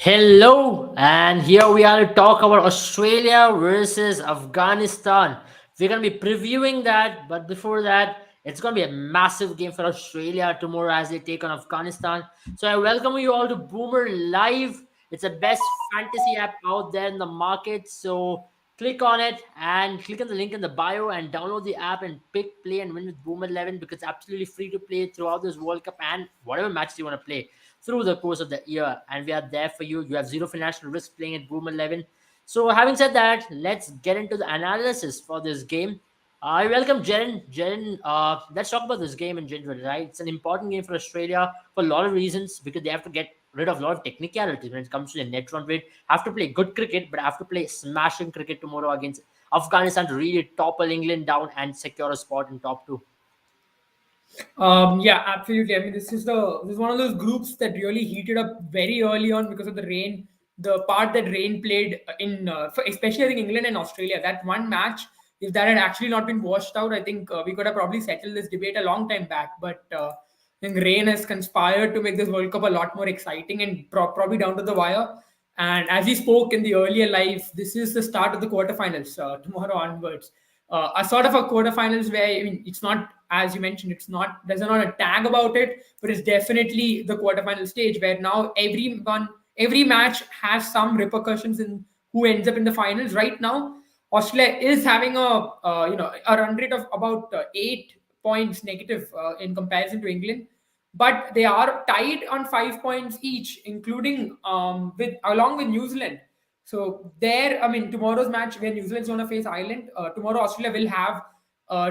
Hello, and here we are to talk about Australia versus Afghanistan. We're going to be previewing that, but before that, it's going to be a massive game for Australia tomorrow as they take on Afghanistan. So I welcome you all to Boomer Live. It's the best fantasy app out there in the market. So click on it and click on the link in the bio and download the app and pick, play, and win with Boomer 11 because it's absolutely free to play throughout this World Cup and whatever matches you want to play through the course of the year, and we are there for you. You have zero financial risk playing at Boom 11. So, having said that, let's get into the analysis for this game. I welcome Jaren. Jaren, let's talk about this game in general, right? It's an important game for Australia for a lot of reasons because they have to get rid of a lot of technicalities when it comes to the net run rate. Have to play good cricket, but have to play smashing cricket tomorrow against Afghanistan to really topple England down and secure a spot in top two. Yeah, absolutely. I mean, this is one of those groups that really heated up very early on because of the rain. The part that rain played especially I think England and Australia. That one match, if that had actually not been washed out, I think we could have probably settled this debate a long time back. But I think rain has conspired to make this World Cup a lot more exciting and probably down to the wire. And as we spoke in the earlier live, this is the start of the quarterfinals tomorrow onwards. A sort of a quarterfinals where I mean it's not as you mentioned it's not there's not a tag about it, but it's definitely the quarterfinal stage where now every match has some repercussions in who ends up in the finals. Right now, Australia is having a run rate of about 8 points negative in comparison to England, but they are tied on 5 points each, including with along with New Zealand. So there, I mean, tomorrow's match where New Zealand's going to face Ireland, tomorrow Australia will have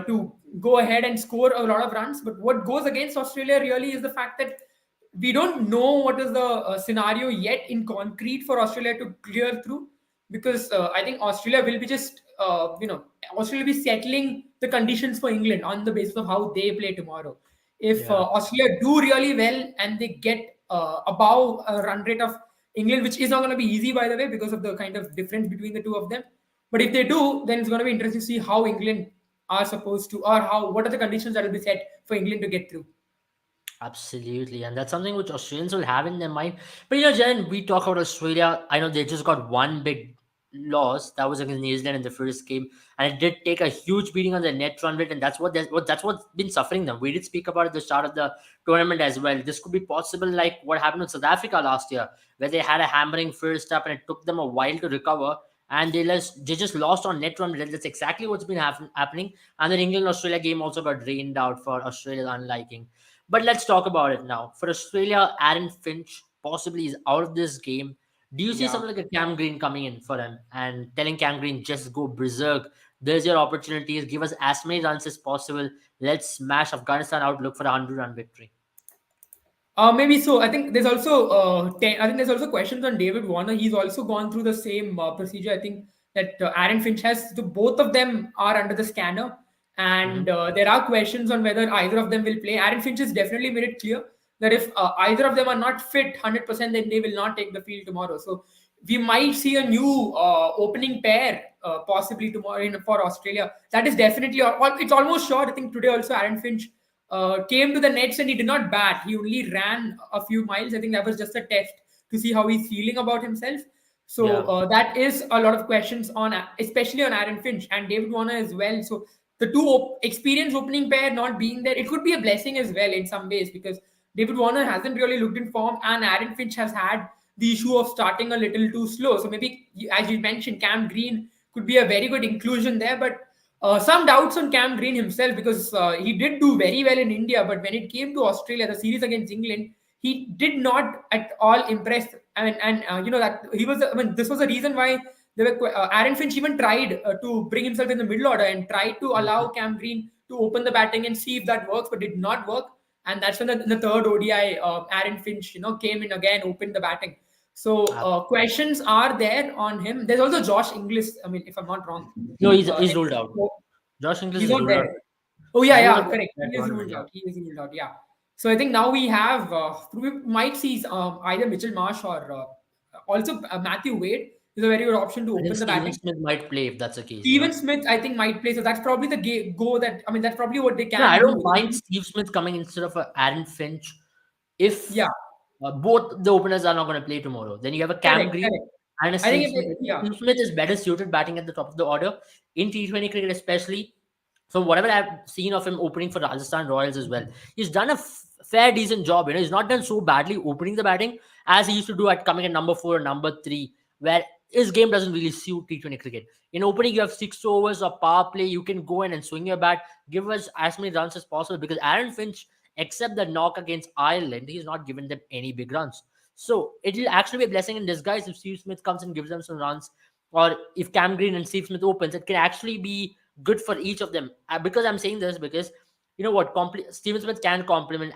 to go ahead and score a lot of runs. But what goes against Australia really is the fact that we don't know what is the scenario yet in concrete for Australia to clear through, because I think Australia will be just Australia will be settling the conditions for England on the basis of how they play tomorrow. If Yeah. Australia do really well and they get above a run rate of England, which is not going to be easy, by the way, because of the kind of difference between the two of them. But if they do, then it's going to be interesting to see how England are supposed to, or how what are the conditions that will be set for England to get through. Absolutely, and that's something which Australians will have in their mind. But Jen, we talk about Australia. I know they just got one big loss that was against New Zealand in the first game, and it did take a huge beating on their net run rate, and that's what's been suffering them. We did speak about it at the start of the tournament as well. This could be possible, like what happened in South Africa last year, where they had a hammering first up, and it took them a while to recover. And they just lost on net run rate. That's exactly what's been happening. And then England Australia game also got drained out for Australia's unliking. But let's talk about it now. For Australia, Aaron Finch possibly is out of this game. Do you see Yeah. something like a Cam Green coming in for him and telling Cam Green just go berserk? There's your opportunities. Give us as many runs as possible. Let's smash Afghanistan out. Look for a 100-run victory. Maybe so. I think there's also I think there's also questions on David Warner. He's also gone through the same procedure. I think that Aaron Finch has. So both of them are under the scanner, Mhm. and there are questions on whether either of them will play. Aaron Finch has definitely made it clear that if either of them are not fit 100%, then they will not take the field tomorrow. So we might see a new opening pair possibly tomorrow for Australia. That is definitely, it's almost sure. I think today also Aaron Finch came to the nets and he did not bat. He only ran a few miles. I think that was just a test to see how he's feeling about himself. So Yeah. that is a lot of questions on, especially on Aaron Finch and David Warner as well. So the two experienced opening pair not being there, it could be a blessing as well in some ways, because David Warner hasn't really looked in form and Aaron Finch has had the issue of starting a little too slow. So maybe, as you mentioned, Cam Green could be a very good inclusion there, but some doubts on Cam Green himself, because he did do very well in India, but when it came to Australia, the series against England, he did not at all impress. And you know that he was. I mean, this was the reason why Aaron Finch even tried to bring himself in the middle order and tried to allow Mhm. Cam Green to open the batting and see if that works, but did not work. And that's when in the third ODI, Aaron Finch, came in again, opened the batting. So questions are there on him. There's also Josh Inglis. I mean, if I'm not wrong, No, he's his ruled out. Josh Inglis he's is not ruled out. there. Oh He's yeah, ruled out yeah, for correct. that He is tournament. ruled Yeah. out. He is ruled out. Yeah. So I think now we have we might see either Mitchell Marsh or also Matthew Wade is a very good option to I think open the Steven batting. Smith might play if that's the case. Steven Smith, I think, might play. So that's probably the go that I mean that's probably what they No, I can do. don't mind Steve Smith coming instead of Aaron Finch if Yeah. Both the openers are not going to play tomorrow. Then you have a Cam Correct, Green correct. and a I Steve think Smith. I think yeah, Steve Smith is better suited batting at the top of the order in T20 cricket, especially. From whatever I've seen of him opening for Rajasthan Royals as well, he's done a fair, decent job. He's not done so badly opening the batting as he used to do at coming at number 4 or number 3, where his game doesn't really suit T20 cricket. In opening, you have 6 overs or power play. You can go in and swing your bat, give us as many runs as possible because Aaron Finch, except the knock against Ireland, he's not given them any big runs. So it'll actually be a blessing in disguise if Steve Smith comes and gives them some runs, or if Cam Green and Steve Smith opens, it can actually be good for each of them. Because I'm saying this because you know what, Steven Smith can complement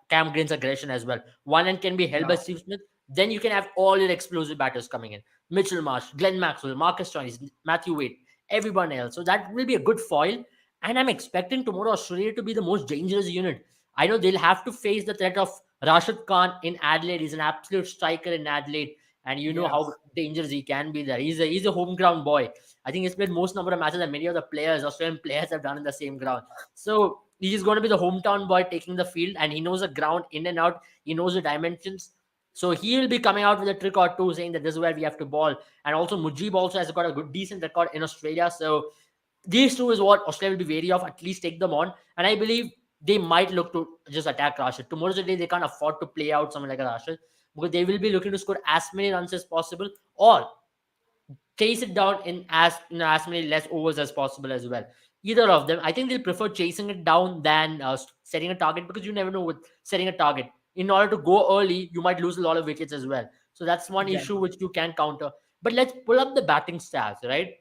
Cam Green's aggression as well. One end can be held by yeah. Steve Smith. Then you can have all your explosive batters coming in: Mitchell Marsh, Glenn Maxwell, Marcus Stoinis, Matthew Wade, everyone else. So that will be a good foil. And I'm expecting tomorrow Australia to be the most dangerous unit. I know they'll have to face the threat of Rashid Khan in Adelaide. He's an absolute striker in Adelaide, and you know how Yes. dangerous he can be there. He's a home ground boy. I think he's played most number of matches that many of the players, Australian players, have done in the same ground. So he's going to be the hometown boy taking the field, and he knows the ground in and out. He knows the dimensions. So he'll be coming out with a trick or two, saying that this is where we have to ball. And also Mujib also has got a good, decent record in Australia. So these two is what Australia will be wary of. At least take them on, and I believe they might look to just attack Rashid. Tomorrow's the day they can't afford to play out someone like a Rashid because they will be looking to score as many runs as possible, or chase it down in as many less overs as possible as well. Either of them, I think they'll prefer chasing it down than setting a target, because you never know with setting a target. In order to go early, you might lose a lot of wickets as well. So that's one issue Exactly. which you can counter. But let's pull up the batting stats, right?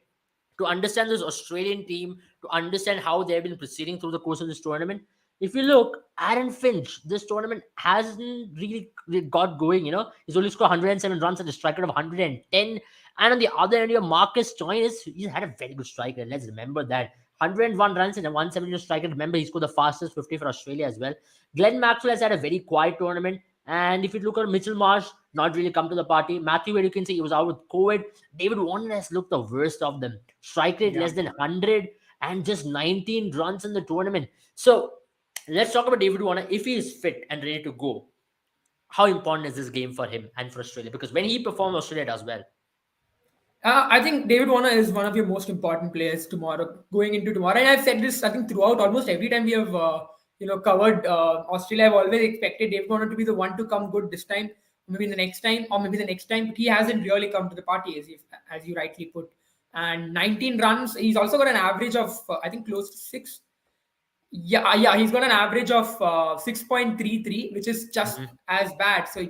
To understand this Australian team, to understand how they've been proceeding through the course of this tournament. If you look, Aaron Finch, this tournament hasn't really got going. He's only scored 107 runs at a strike rate of 110. And on the other end, your Marcus Joyce, he's had a very good strike rate. Let's remember that. 101 runs and a 170 strike rate. Remember, he scored the fastest 50 for Australia as well. Glenn Maxwell has had a very quiet tournament. And if you look at Mitchell Marsh, not really come to the party. Matthew Wade, you can see he was out with COVID. David Warner has looked the worst of them. Strike rate Yeah. less than 100 and just 19 runs in the tournament. So let's talk about David Warner. If he is fit and ready to go, how important is this game for him and for Australia? Because when he performs, Australia does well. I think David Warner is one of your most important players tomorrow, going into tomorrow. And I've said this, I think, throughout almost every time we have, covered Australia. I've always expected David Warner to be the one to come good this time, maybe the next time, or maybe the next time. But he hasn't really come to the party, as you rightly put. And 19 runs. He's also got an average of, I think, close to six. Yeah, he's got an average of 6.33, which is just Mhm. as bad. So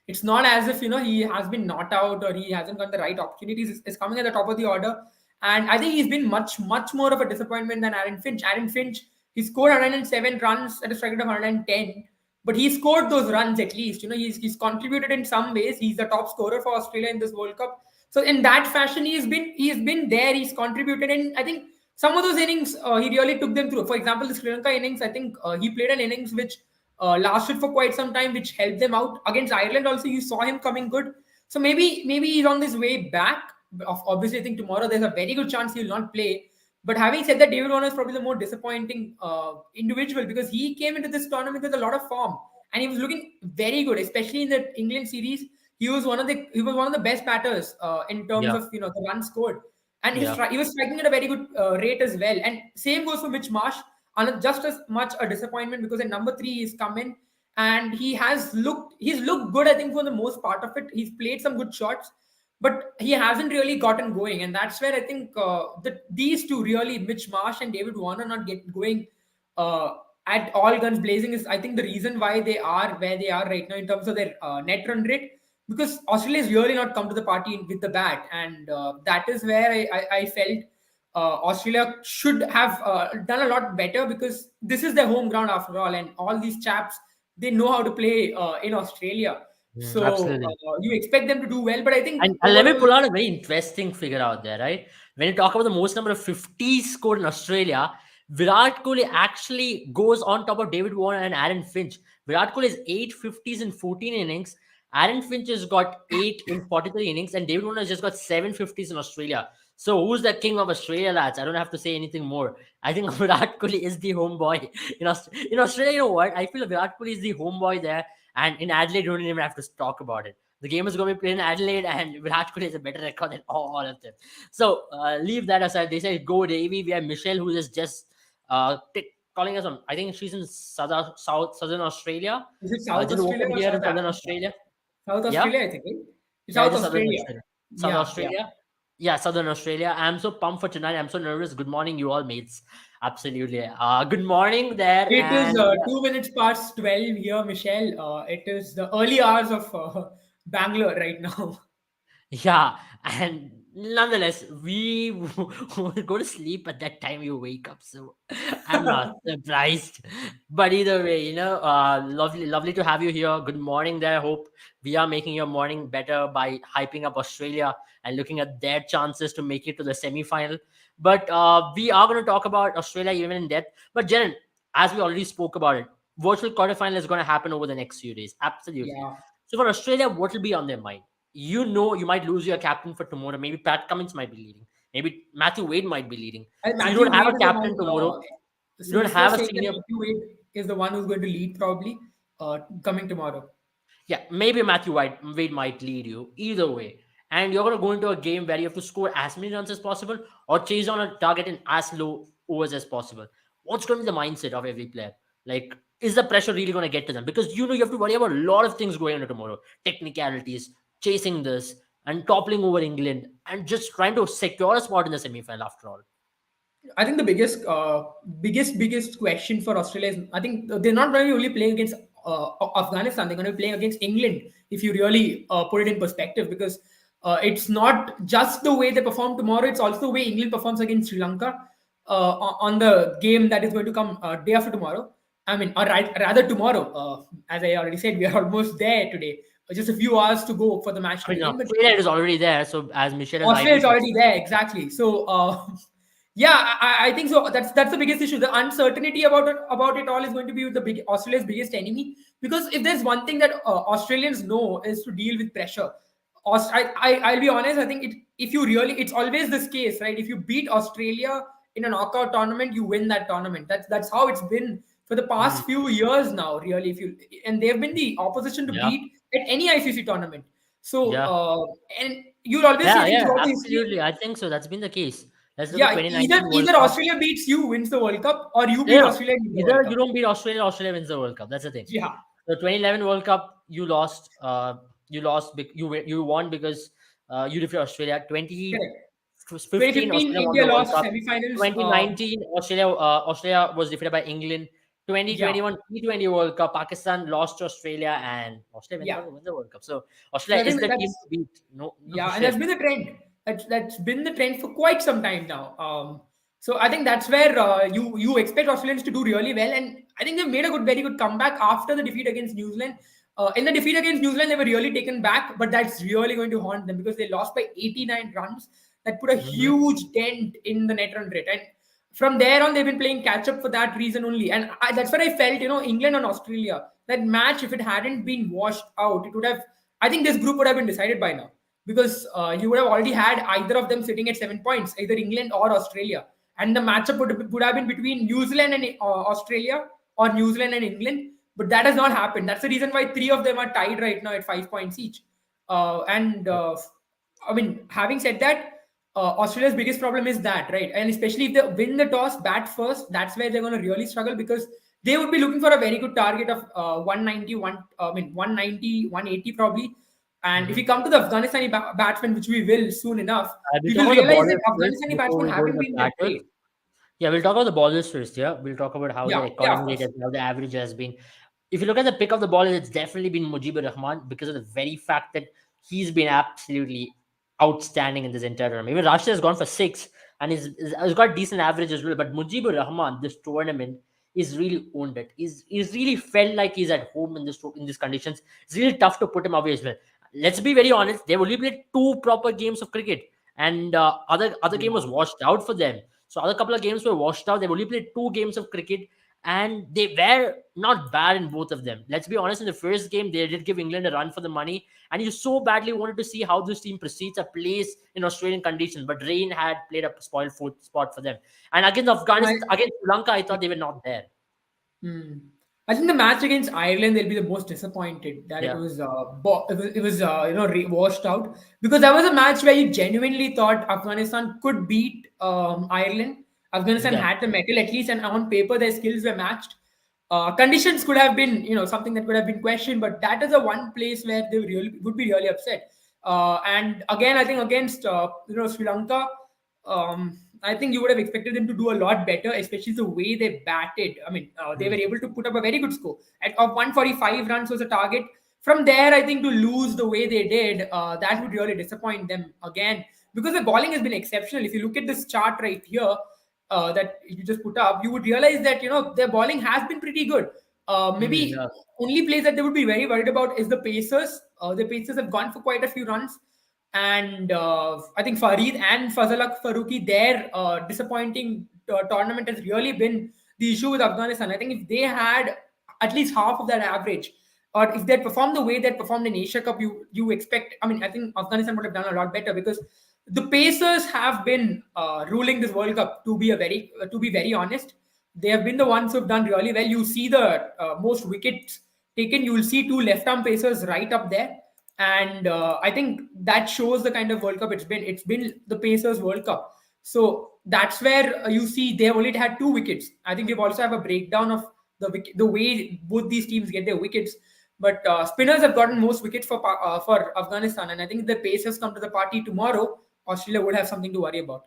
it's not as if he has been not out or he hasn't got the right opportunities. It's coming at the top of the order, and I think he's been much more of a disappointment than Aaron Finch. Aaron Finch, he scored 107 runs at a strike rate of 110, but he scored those runs at least. He's contributed in some ways. He's the top scorer for Australia in this World Cup. So in that fashion, he's been there. He's contributed, and I think some of those innings he really took them through. For example, the Sri Lanka innings, I think he played an innings which lasted for quite some time, which helped them out against Ireland. Also, you saw him coming good. So maybe he's on his way back. Obviously, I think tomorrow there's a very good chance he'll not play. But having said that, David Warner is probably the more disappointing individual, because he came into this tournament with a lot of form and he was looking very good, especially in the England series. He was one of the best batters in terms Yeah, of the runs scored, and yeah. he was striking at a very good rate as well. And same goes for Mitch Marsh, and just as much a disappointment, because at number three he's come in and he's looked good. I think for the most part of it, he's played some good shots, but he hasn't really gotten going, and that's where I think that these two really, Mitch Marsh and David Warner, not get going uh, at all guns blazing, is I think the reason why they are where they are right now in terms of their net run rate, because Australia has really not come to the party with the bat, and that is where I felt Australia should have done a lot better, because this is their home ground after all, and all these chaps, they know how to play in Australia. So Absolutely. you expect them to do well, but I think And let me overall, pull out a very interesting figure out there, right? When you talk about the most number of 50s scored in Australia, Virat Kohli actually goes on top of David Warner and Aaron Finch. Virat Kohli is 8 50s in 14 innings. Aaron Finch has got 8 in 43 innings, and David Warner has just got 7 50s in Australia. So who's the king of Australia, lads? I don't have to say anything more. I think Virat Kohli is the homeboy in Australia. In Australia, you know what? I feel Virat Kohli is the homeboy there, And in Adelaide, you don't even have to talk about it. The game is going to be played in Adelaide, and Virat Kohli has a better record than all of them. So leave that aside. They say go Davy. We have Michelle, who is just calling us on. I think she's in southern Australia. Is it South Didn't Australia open or here in South southern Africa? Australia. South Yeah, Australia, I think. Right? It's yeah, it South is southern Australia. Australia. South Yeah, yeah. Australia. Yeah, southern Australia. I'm so pumped for tonight. I'm so nervous. Good morning, you all mates. Absolutely. Good morning there, It is and 2 minutes past 12 here, Michelle. It is the early hours of Bangalore right now. yeah, and nonetheless, we will go to sleep at that time you wake up. So I'm not surprised. But either way, lovely to have you here. Good morning there. Hope we are making your morning better by hyping up Australia and looking at their chances to make it to the semi final. But we are going to talk about Australia even in depth. But Jaren, as we already spoke about it, virtual quarterfinal is going to happen over the next few days. Absolutely. Yeah. So for Australia, what will be on their mind? You might lose your captain for tomorrow. Maybe Pat Cummins might be leading. Maybe Matthew Wade might be leading. And So you Matthew don't have Wade a is the one. captain tomorrow. You So don't it's have first a taken. senior. Matthew Wade is the one who's going to lead probably coming tomorrow. Yeah, maybe Wade might lead you. Either way. And you're going to go into a game where you have to score as many runs as possible or chase down a target in as low overs as possible. What's going to be the mindset of every player? Like, is the pressure really going to get to them? Because you have to worry about a lot of things going on tomorrow. Technicalities, chasing this, and toppling over England, and just trying to secure a spot in the semi-final after all. I think the biggest question for Australia is I think they're not going to only playing against Afghanistan. They're going to be playing against England if you really put it in perspective because it's not just the way they perform tomorrow. It's also the way England performs against Sri Lanka on the game that is going to come day after tomorrow. I mean, or rather tomorrow. As I already said, we are almost there today. Just a few hours to go for the match I to mean, begin. But Australia is already there. So as Michelle has Austria rightly is said, already there, exactly. So, yeah, I think so. That's the biggest issue. The uncertainty about it all is going to be the big Australia's biggest enemy. Because if there's one thing that Australians know is to deal with pressure. I'll be honest. I think if you really, it's always this case, right? If you beat Australia in a knockout tournament, you win that tournament. That's how it's been for the hmm, past few years now. Really, if you and they've been the opposition to yeah, beat at any ICC tournament. So, yeah. and you'll always see, I Yeah, think, yeah, throughout the history, absolutely. I think so. That's been the case. Let's look at yeah, 2019 World either Cup. Australia beats you, wins the World Cup, or you beat Yeah, Australia and win the World either you Cup. don't beat Australia, Australia wins the World Cup. That's the thing. Yeah, The 2011 World Cup, you lost. You won because you defeated Australia. correct. 2015 2015, Australia won India the World lost Cup. semi-finals. 2019 Australia was defeated by England. Yeah, 2021 T20 World Cup, Pakistan lost to Australia and Australia yeah. wins the World Cup. So So Australia I is think the team that's to beat. No, no yeah, and shit. that's been the trend. That's been the trend for quite some time now. So I think that's where you expect Australians to do really well, and I think they've made a very good comeback after the defeat against New Zealand. In the defeat against New Zealand, they were really taken back, but that's really going to haunt them because they lost by 89 runs. That put a Mhm. huge dent in the net run rate, and from there on, they've been playing catch up for that reason only. And that's what I felt. England and Australia, that match, if it hadn't been washed out, it would have. I think this group would have been decided by now because you would have already had either of them sitting at 7 points, either England or Australia. And the matchup would have been between New Zealand and Australia or New Zealand and England. But that has not happened. That's the reason why three of them are tied right now at 5 points each. And I mean, having said that, Australia's biggest problem is that, right? And especially if they win the toss, bat first, that's where they're going to really struggle because they would be looking for a very good target of 190, 190, 180 probably. And if Mhm. we come to the Afghanistani batsmen, which we will soon enough, We'll we talk will about the realize that bowlers first Afghanistani before batsmen we go to haven't the been that batters. great. Yeah, we'll talk about the bowlers first. Yeah, we'll talk about how their Yeah, of economy rate course. is, how the average has been. If you look at the pick of the bowlers, it's definitely been Mujibur Rahman because of the very fact that he's been absolutely outstanding in this entire tournament. Even Rashid has gone for six and he's got decent average as well. But Mujibur Rahman, this tournament, is really owned it. He's really felt like he's at home in these conditions. It's really tough to put him away as well. Let's be very honest. They've only played two proper games of cricket, and other game was Yeah. washed out for them. So other couple of games were washed out. They've only played two games of cricket, and they were not bad in both of them. Let's be honest. In the first game, they did give England a run for the money, and you so badly wanted to see how this team proceeds a place in Australian conditions. But rain had played a spoiled foot spot for them. And against My, Afghanistan, against Sri Lanka, I thought they were not there. hmm. I think the match against Ireland, they'll be the most disappointed that it Yeah, was washed out, because that was a match where you genuinely thought Afghanistan could beat Ireland. Afghanistan yeah. had the metal at least, and on paper their skills were matched. Conditions could have been, something that could have been questioned, but that is the one place where they really would be really upset. And again, I think against Sri Lanka, I think you would have expected them to do a lot better, especially the way they batted. I mean, they were Hmm. able to put up a very good score. Of 145 runs was a target. From there, I think to lose the way they did, that would really disappoint them again, because the bowling has been exceptional. If you look at this chart right here, that you just put up, you would realize that their bowling has been pretty good. Yeah. Maybe only place that they would be very worried about is the Pacers. The Pacers have gone for quite a few runs, and I think Farid and Fazalak Faruqi, their disappointing tournament has really been the issue with Afghanistan. I think if they had at least half of that average, or if they performed the way they performed in Asia Cup, you expect. I mean, I think Afghanistan would have done a lot better, because the Pacers have been ruling this World Cup. To be very honest, they have been the ones who've done really well. You see the most wickets taken. You will see two left-arm pacers right up there, and I think that shows the kind of World Cup it's been. It's been the Pacers World Cup. So that's where you see they have only had two wickets. I think we also have a breakdown of the way both these teams get their wickets. But spinners have gotten most wickets for Afghanistan, and I think if the Pacers come to the party tomorrow, Australia would have something to worry about.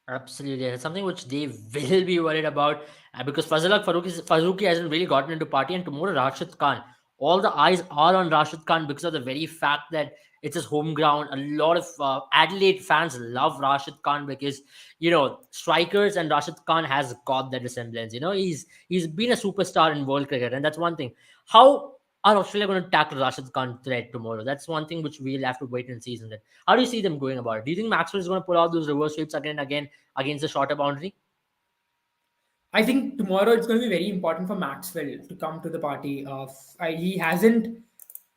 Absolutely, and it's something which they will be worried about, because Faruqi hasn't really gotten into party, and tomorrow Rashid Khan. All the eyes are on Rashid Khan because of the very fact that it's his home ground. A lot of Adelaide fans love Rashid Khan because strikers, and Rashid Khan has got that resemblance. He's been a superstar in world cricket, and that's one thing. How are Australia going to tackle Rashid Khan threat tomorrow? That's one thing which we'll have to wait and see. Isn't it? How do you see them going about it? Do you think Maxwell is going to pull out those reverse sweeps again and again against the shorter boundary? I think tomorrow it's going to be very important for Maxwell to come to the party. He hasn't.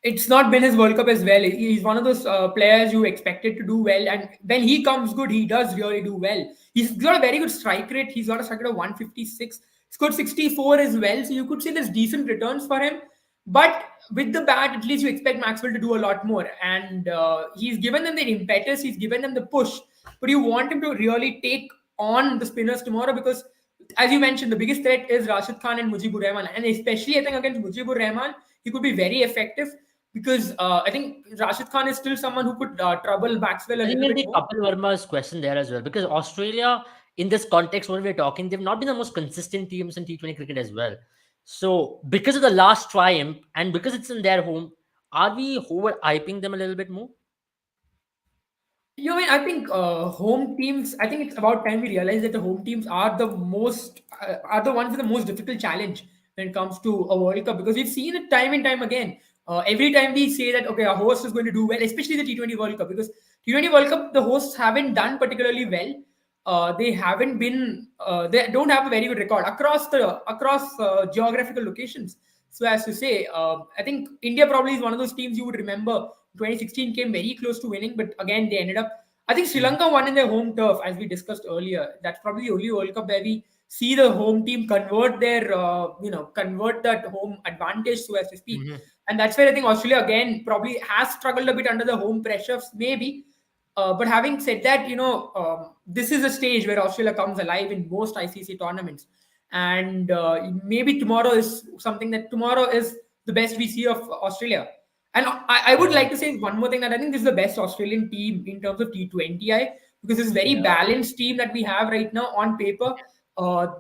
It's not been his World Cup as well. He's one of those players you expected to do well, and when he comes good, he does really do well. He's got a very good strike rate. He's got a strike rate of 156. Scored 64 as well, so you could say there's decent returns for him. But with the bat, at least you expect Maxwell to do a lot more, and he's given them the impetus. He's given them the push, but you want him to really take on the spinners tomorrow, because as you mentioned, the biggest threat is Rashid Khan and Mujibur Rahman, and especially I think against Mujibur Rahman, he could be very effective, because I think Rashid Khan is still someone who could trouble Maxwell a I think little we'll bit take more. Kapil Verma's question there as well, because Australia, in this context, when we're talking, they've not been the most consistent teams in T20 cricket as well. So, because of the last triumph and because it's in their home, are we over hyping them a little bit more? I think home teams. I think it's about time we realize that the home teams are the ones with the most difficult challenge when it comes to a World Cup, because we've seen it time and time again. Every time we say that okay, our host is going to do well, especially the T20 World Cup, because T20 World Cup the hosts haven't done particularly well. They haven't been. They don't have a very good record across geographical locations. So as to say, I think India probably is one of those teams you would remember. 2016 came very close to winning, but again they ended up. I think Sri Mhm. Lanka won in their home turf, as we discussed earlier. That's probably the only World Cup where we see the home team convert that home advantage, so as to speak. Mhm. And that's where I think Australia again probably has struggled a bit under the home pressures, maybe. But having said that, this is a stage where Australia comes alive in most ICC tournaments, and maybe tomorrow is the best we see of Australia. And I would Yeah, like to say one more thing, that I think this is the best Australian team in terms of T20I, because it's a very yeah, balanced team that we have right now on paper.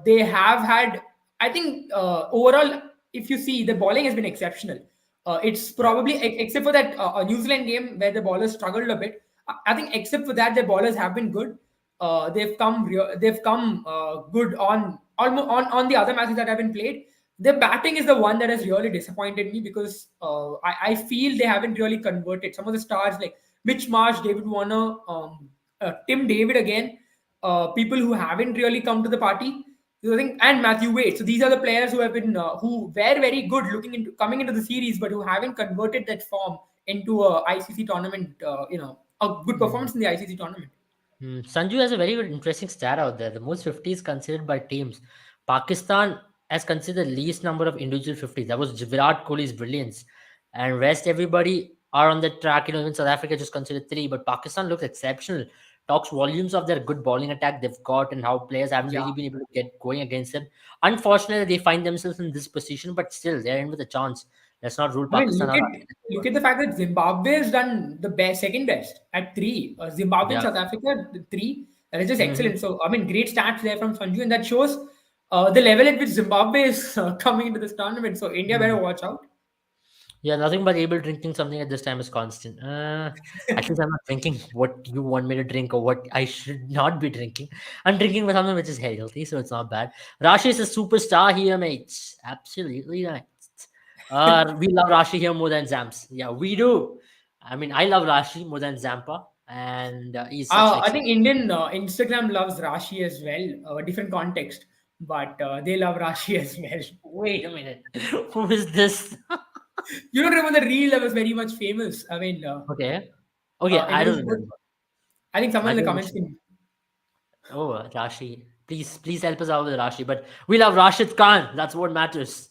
They have had, I think, overall, if you see, the bowling has been exceptional. It's yeah. probably except for that New Zealand game where the bowlers struggled a bit. I think except for that, the bowlers have been good. They've come good on almost on the other matches that have been played. The batting is the one that has really disappointed me, because I feel they haven't really converted. Some of the stars like Mitch Marsh, David Warner, Tim David again, people who haven't really come to the party. So I think, and Matthew Wade. So these are the players who have been who were very good looking into coming into the series, but who haven't converted that form into a ICC tournament. A good Mm. performance in the ICC tournament. Sanju has a very good, interesting stat out there. The most 50s considered by teams. Pakistan. as considered least number of individual 50s. That was Virat Kohli's brilliance. And rest everybody are on the track. Even South Africa just considered three, but Pakistan looks exceptional. Talks volumes of their good bowling attack they've got and how players haven't Yeah. really been able to get going against them. Unfortunately, they find themselves in this position, but still they're in with a chance. Let's not rule I mean, Pakistan out. look at the fact that Zimbabwe has done the best, second best at three. Zimbabwe and Yeah. South Africa, the three. That is just Hmm. excellent. So, I mean, great stats there from Sanju, and that shows the level at which Zimbabwe is coming into this tournament. So, India better watch out. Yeah, nothing but able drinking something at this time is constant. At least I'm not drinking what you want me to drink or what I should not be drinking. I'm drinking with something which is healthy, so it's not bad. Rashi is a superstar here, mates. Absolutely right. We love Rashi here more than Zams. Yeah, we do. I mean, I love Rashi more than Zampa, and he's such an I excellent. think Indian Instagram loves Rashi as well, a different context, but they love Rashi as well. Wait a minute. Who is this? You don't remember the reel that was very much famous? I mean, Okay. Okay, it I was don't good. remember. I think someone I in the don't. comments can. Oh, Rashi. Please help us out with Rashi. But we love Rashid Khan. That's what matters.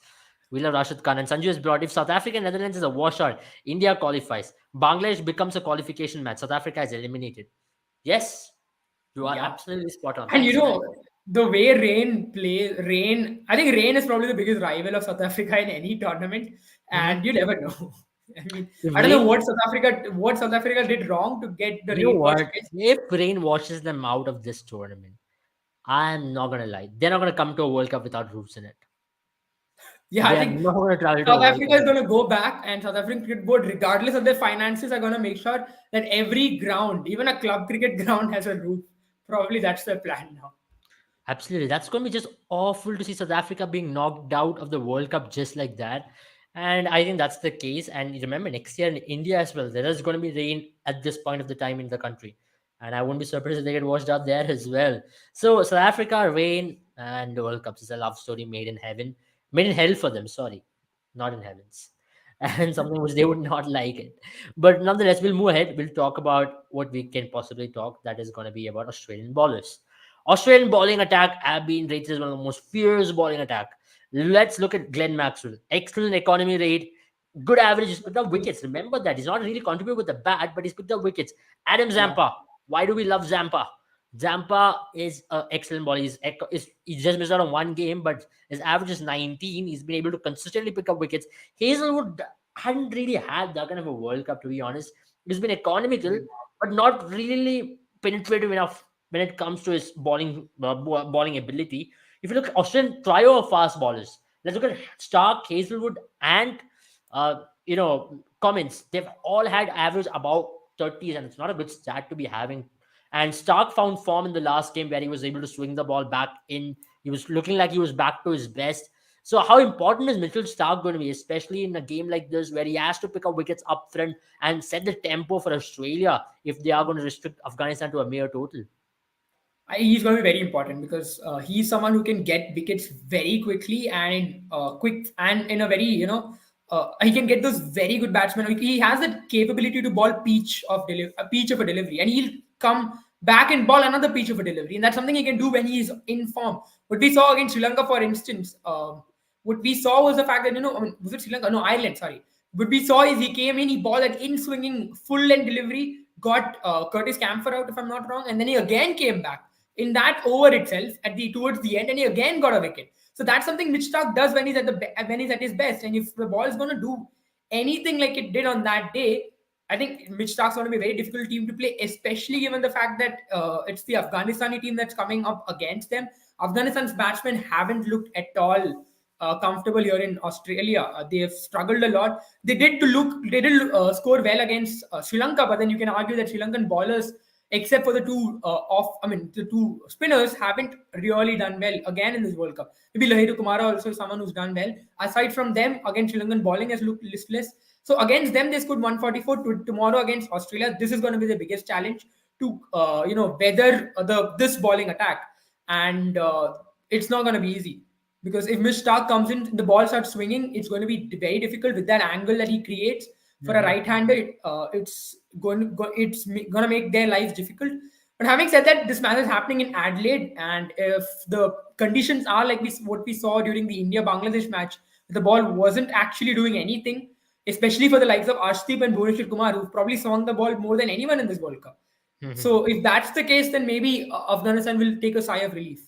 We love Rashid Khan. And Sanju has brought if South Africa and Netherlands is a washout, India qualifies. Bangladesh becomes a qualification match. South Africa is eliminated. Yes, you are Yeah. absolutely spot on. And Thanks you for that. know, the way Rain, I think Rain is probably the biggest rival of South Africa in any tournament, and Mhm. you never know. I mean, If I don't know rain, what South Africa did wrong to get the you know Rain watch what? test. If rain washes them out of this tournament, I'm not gonna lie. They're not gonna come to a World Cup without roots in it. Yeah, I They are think not gonna travel to a South World Cup. Africa is going to go back, and South African Cricket Board, regardless of their finances, are going to make sure that every ground, even a club cricket ground, has a roof. Probably that's their plan now. Absolutely. That's going to be just awful to see South Africa being knocked out of the World Cup just like that. And I think that's the case. And remember, next year in India as well, there is going to be rain at this point of the time in the country. And I wouldn't be surprised if they get washed out there as well. So, South Africa, rain, and the World Cups is a love story made in heaven, made in hell for them. Sorry, not in heavens. And something which they would not like it. But nonetheless, we'll move ahead. We'll talk about what we can possibly talk. That is going to be about Australian bowlers. Australian bowling attack have been rated as one of the most fierce bowling attack. Let's look at Glenn Maxwell. Excellent economy rate, good average. He's picked up wickets. Remember that. He's not really contributed with the bat, but he's picked up wickets. Adam Yeah. Zampa. Why do we love Zampa? Zampa is an excellent bowler. He just missed out on one game, but his average is 19. He's been able to consistently pick up wickets. Hazelwood hadn't really had that kind of a World Cup, to be honest. He's been economical, but not really penetrative enough when it comes to his bowling ability. If you look at Australian trio of fast bowlers, let's look at Stark, Hazelwood, and Cummins. They've all had average about 30s, and it's not a good stat to be having. And Stark found form in the last game where he was able to swing the ball back in. He was looking like he was back to his best. So, how important is Mitchell Stark going to be, especially in a game like this where he has to pick up wickets up front and set the tempo for Australia if they are going to restrict Afghanistan to a mere total? He's going to be very important because he's someone who can get wickets very quickly and quick and in a very he can get those very good batsmen. He has the capability to ball a peach of a delivery, and he'll come back and ball another peach of a delivery, and that's something he can do when he's in form. What we saw against Sri Lanka, for instance, what we saw was the fact that I mean, was it Sri Lanka? No, Ireland. Sorry. What we saw is he came in, he balled that in swinging full length delivery, got Curtis Camphor out if I'm not wrong, and then he again came back in that over itself at the towards the end, and he again got a wicket. So that's something Mitch Stark does when when he's at his best. And if the ball is going to do anything like it did on that day, I think Mitch Stark's going to be a very difficult team to play, especially given the fact that it's the Afghanistani team that's coming up against them. Afghanistan's batsmen haven't looked at all comfortable here in Australia. They have struggled a lot. They did score well against Sri Lanka, but then you can argue that Sri Lankan bowlers, except for the two spinners, haven't really done well again in this World Cup. Maybe Lahiru Kumara also is someone who's done well. Aside from them, again Sri Lankan bowling has looked listless. So against them, they scored 144. Tomorrow against Australia, this is going to be the biggest challenge to weather the this bowling attack, and it's not going to be easy because if Mitch Stark comes in, the ball starts swinging, it's going to be very difficult with that angle that he creates for a Mhm. right-hander. It's going to make their lives difficult. But having said that, this match is happening in Adelaide, and if the conditions are like what we saw during the India Bangladesh match, the ball wasn't actually doing anything, especially for the likes of Arshdeep and Bhuvneshwar Kumar, who've probably swung the ball more than anyone in this World Cup. So if that's the case, then maybe Afghanistan will take a sigh of relief.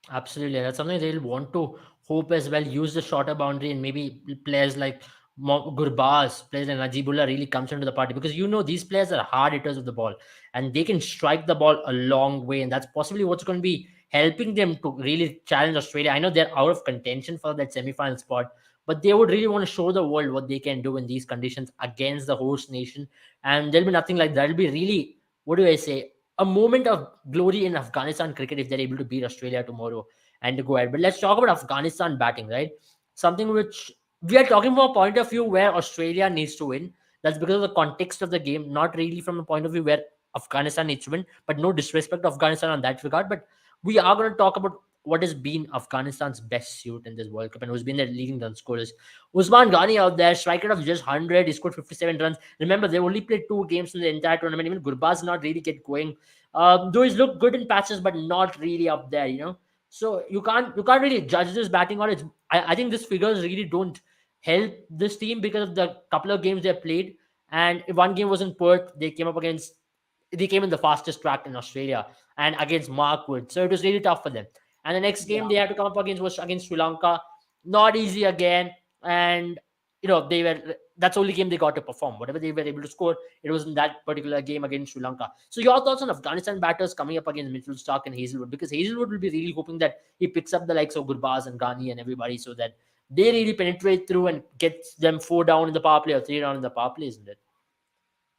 Absolutely. That's something they'll want to hope as well. Use the shorter boundary, and maybe players like Gurbaz, players like Najibullah really comes into the party, because these players are hard hitters of the ball and they can strike the ball a long way. And that's possibly what's going to be helping them to really challenge Australia. I know they're out of contention for that semi final spot, but they would really want to show the world what they can do in these conditions against the host nation. And there'll be nothing like that. It'll be really, what do I say, a moment of glory in Afghanistan cricket if they're able to beat Australia tomorrow and to go ahead. But let's talk about Afghanistan batting, right? Something which we are talking from a point of view where Australia needs to win. That's because of the context of the game, not really from a point of view where Afghanistan needs to win. But no disrespect to Afghanistan on that regard. But we are going to talk about what has been Afghanistan's best suit in this World Cup and who's been their leading run scorers. Usman Ghani out there, striker of just 100, he scored 57 runs. Remember, they only played 2 games in the entire tournament. Even Gurbaz not really get going. Though he's looked good in patches, but not really up there. So you can't really judge this batting on it. I think these figures really don't help this team because of the couple of games they played. And if one game was in Perth, they came in the fastest track in Australia and against Mark Wood. So it was really tough for them. And the next game Yeah. they had to come up against was against Sri Lanka. Not easy again. And that's the only game they got to perform. Whatever they were able to score, it was in that particular game against Sri Lanka. So your thoughts on Afghanistan batters coming up against Mitchell Stark and Hazelwood? Because Hazelwood will be really hoping that he picks up the likes of Gurbaz and Ghani and everybody so that they really penetrate through and gets them 4 down in the power play or 3 down in the power play, isn't it?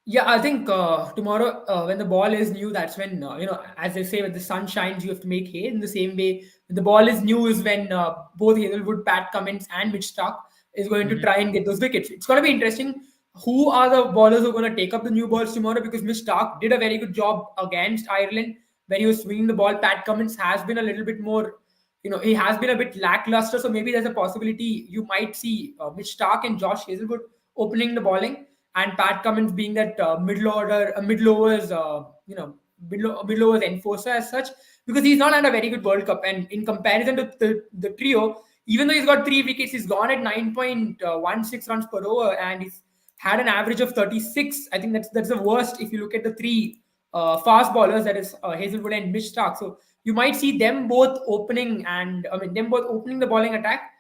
Yeah, I think tomorrow, when the ball is new, that's when, as they say, when the sun shines, you have to make hay. In the same way, when the ball is new is when both Hazelwood, Pat Cummins, and Mitch Stark is going to Mhm. try and get those wickets. It's going to be interesting. Who are the bowlers who are going to take up the new balls tomorrow? Because Mitch Stark did a very good job against Ireland when he was swinging the ball. Pat Cummins has been a little bit more, he has been a bit lackluster. So maybe there's a possibility you might see Mitch Stark and Josh Hazelwood opening the bowling, and Pat Cummins being that middle order, middle overs, middle overs enforcer as such, because he's not had a very good World Cup. And in comparison to the trio, even though he's got 3 wickets, he's gone at 9.16 runs per over, and he's had an average of 36. I think that's the worst if you look at the three fast bowlers, that is Hazelwood and Mitch Stark. So you might see them both opening, and I mean them both opening the bowling attack.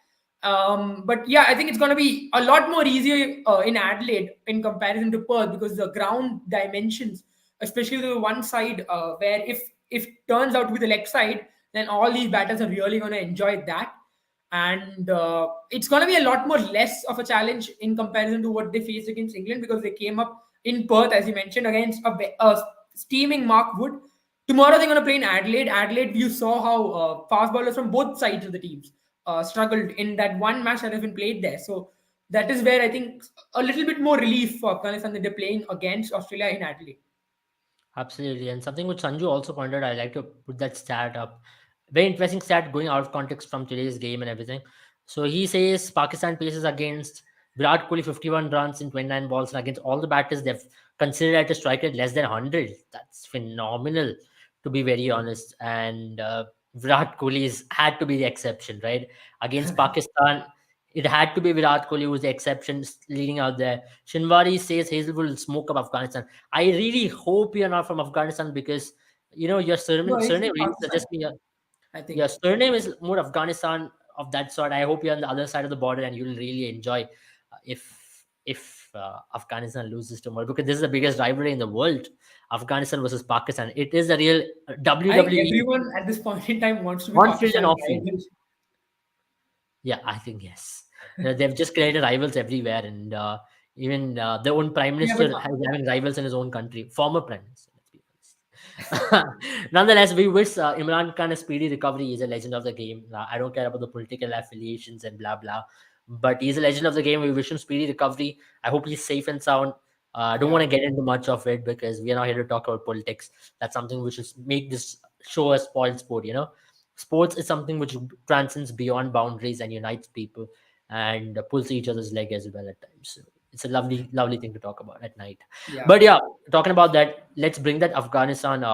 But yeah, I think it's going to be a lot more easier in Adelaide in comparison to Perth, because the ground dimensions, especially the one side, where if turns out to be the leg side, then all these batters are really going to enjoy that. And it's going to be a lot more less of a challenge in comparison to what they faced against England, because they came up in Perth, as you mentioned, against a steaming Mark Wood. Tomorrow they're going to play in Adelaide. Adelaide, you saw how fast bowlers from both sides of the teams struggled in that one match that has been played there. So that is where I think a little bit more relief for Afghanistan that they're playing against Australia in Adelaide. Absolutely. And something which Sanju also pointed, I like to put that stat up. Very interesting stat going out of context from today's game and everything. So he says Pakistan paces against Virat Kohli 51 runs in 29 balls, and against all the batters they've considered at a strike rate less than 100. That's phenomenal, to be very honest. And Virat Kohli's had to be the exception, right? Against Pakistan, it had to be Virat Kohli who's the exception leading out there. Shinwari says Hazelwood will smoke up Afghanistan. I really hope you're not from Afghanistan, because your No, it's surname in really Pakistan, suggests me I your think. surname is more Afghanistan of that sort. I hope you're on the other side of the border and you'll really enjoy if Afghanistan loses tomorrow, because this is the biggest rivalry in the world. Afghanistan versus Pakistan. It is a real I think WWE everyone at this point in time wants to be on field and Pakistan's off field. rivals. Yeah, I think yes. They've just created rivals everywhere, and even their own prime Yeah, but minister has having rivals in his own country. Former prime minister, let's be honest. Nonetheless, we wish Imran Khan a speedy recovery. He's a legend of the game. I don't care about the political affiliations and blah blah, but he's a legend of the game. We wish him speedy recovery. I hope he's safe and sound. I don't want yeah, to get into much of it because we are not here to talk about politics. That's something we should make this show a spoiled sport. Sports is something which transcends beyond boundaries and unites people and pulls each other's leg as well at times. So it's a lovely, lovely thing to talk about at night. yeah, But yeah, talking about that, let's bring that Afghanistan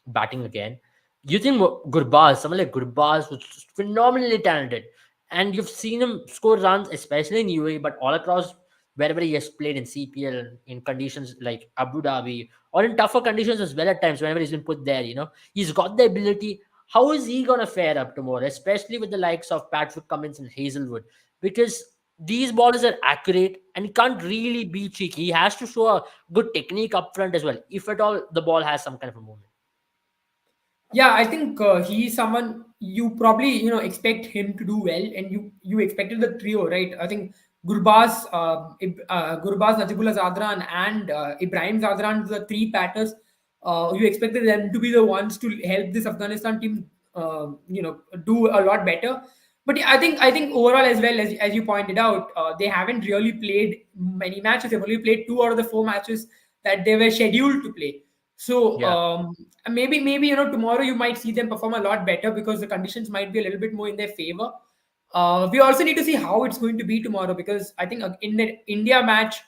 batting again. You think Gurbaz, someone like Gurbaz was phenomenally talented, and you've seen him score runs, especially in UAE, but all across wherever he has played in CPL, in conditions like Abu Dhabi, or in tougher conditions as well at times. Whenever he's been put there, he's got the ability. How is he gonna fare up tomorrow, especially with the likes of Patrick Cummins and Hazelwood? Because these ballers are accurate, and he can't really be cheeky. He has to show a good technique up front as well, if at all the ball has some kind of a movement. Yeah, I think he's someone you probably expect him to do well, and you expected the trio, right? I think Gurbaz, Najibullah Zadran, and Ibrahim Zadran, the three batters. You expected them to be the ones to help this Afghanistan team, do a lot better. But yeah, I think overall as well as you pointed out, they haven't really played many matches. They've only played 2 out of the 4 matches that they were scheduled to play. So Yeah. maybe tomorrow you might see them perform a lot better because the conditions might be a little bit more in their favor. We also need to see how it's going to be tomorrow because I think in the India match,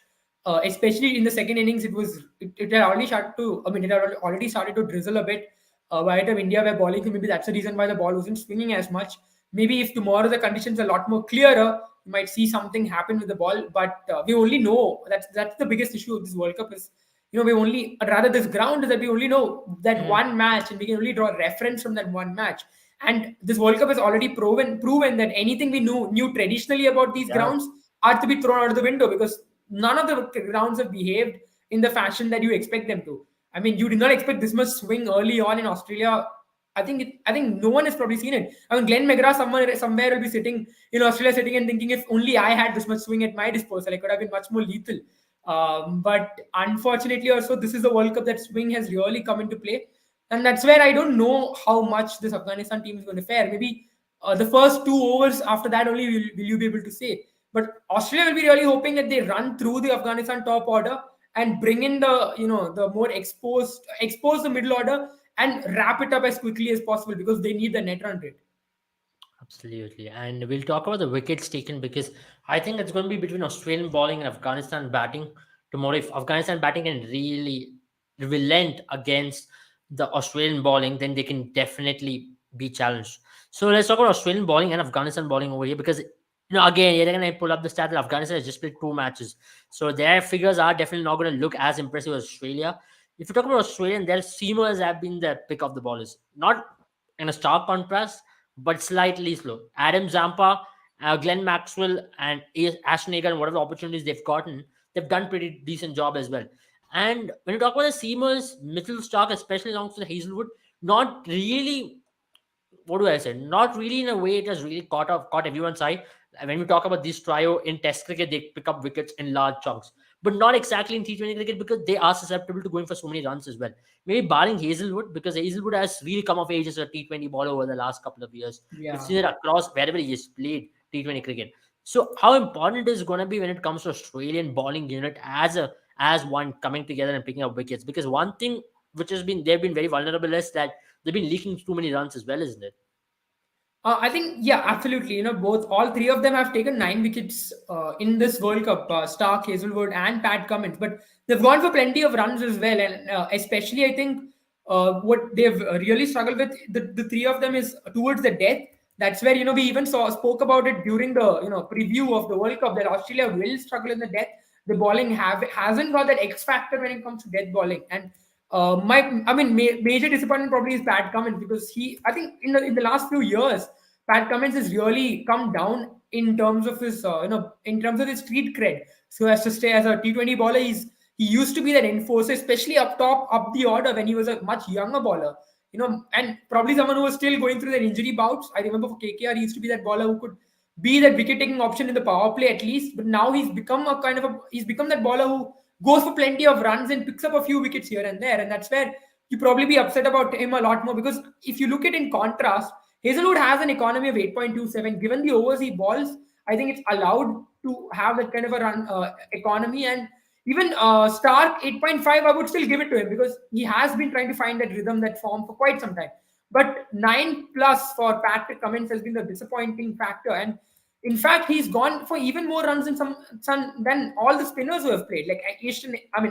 especially in the second innings, it had already started to. I mean, it had already started to drizzle a bit. By the time India were bowling, so maybe that's the reason why the ball wasn't swinging as much. Maybe if tomorrow the conditions are a lot more clearer, you might see something happen with the ball. But we only know that's the biggest issue of this World Cup is we only rather this ground is that we only know that Mm. one match and we can only draw reference from that one match. And this World Cup has already proven that anything we knew traditionally about these Yeah. grounds are to be thrown out of the window because none of the grounds have behaved in the fashion that you expect them to. I mean, you did not expect this much swing early on in Australia. I think no one has probably seen it. I mean, Glenn McGrath somewhere will be sitting in Australia, sitting and thinking, if only I had this much swing at my disposal, I could have been much more lethal. But unfortunately, also this is the World Cup that swing has really come into play, and that's where I don't know how much this Afghanistan team is going to fare. Maybe the first 2 overs after that only will you be able to say. But Australia will be really hoping that they run through the Afghanistan top order and bring in the more expose the middle order and wrap it up as quickly as possible because they need the net run rate. Absolutely. And we'll talk about the wickets taken because I think it's going to be between Australian bowling and Afghanistan batting tomorrow. If Afghanistan batting can really relent against the Australian bowling, then they can definitely be challenged. So let's talk about Australian bowling and Afghanistan bowling over here because, again, yet again, I pull up the stat that Afghanistan has just played 2 matches. So their figures are definitely not going to look as impressive as Australia. If you talk about Australian, their seamers have been the pick of the bowlers. Not in a stark contrast, but slightly slow. Adam Zampa, Glenn Maxwell, and Ashton Agar, and whatever opportunities they've gotten, they've done pretty decent job as well. And when you talk about the seamers, Mitchell Stark, especially along with Hazelwood, not really, what do I say? Not really in a way it has really caught everyone's eye. When we talk about this trio in Test cricket, they pick up wickets in large chunks, but not exactly in T20 cricket because they are susceptible to going for so many runs as well. Maybe barring Hazelwood, because Hazelwood has really come of age as a T20 bowler over the last couple of years. We've Yeah. seen it across wherever he has played T20 cricket. So how important is going to be when it comes to Australian bowling unit as one coming together and picking up wickets? Because one thing which has been they've been very vulnerable is that they've been leaking too many runs as well, isn't it? I think, yeah, absolutely. Both all three of them have taken 9 wickets in this World Cup. Stark, Hazelwood, and Pat Cummins, but they've gone for plenty of runs as well. And especially, I think what they've really struggled with the three of them is towards the death. That's where we even spoke about it during the preview of the World Cup that Australia will struggle in the death. The bowling hasn't got that X factor when it comes to death bowling, and major disappointment probably is Pat Cummins because I think in the last few years, Pat Cummins has really come down in terms of his in terms of his street cred. So as to stay as a T20 bowler, he used to be that enforcer, especially up top, up the order when he was a much younger bowler. And probably someone who was still going through their injury bouts. I remember for KKR, he used to be that bowler who could be that wicket taking option in the power play at least. But now he's become that bowler who goes for plenty of runs and picks up a few wickets here and there. And that's where you probably be upset about him a lot more because if you look at in contrast, Hazelwood has an economy of 8.27. Given the overs he balls, I think it's allowed to have that kind of a run economy. And even Stark 8.5, I would still give it to him because he has been trying to find that rhythm, that form for quite some time. But 9 plus for Patrick Cummins has been the disappointing factor. And in fact, he's gone for even more runs than than all the spinners who have played, like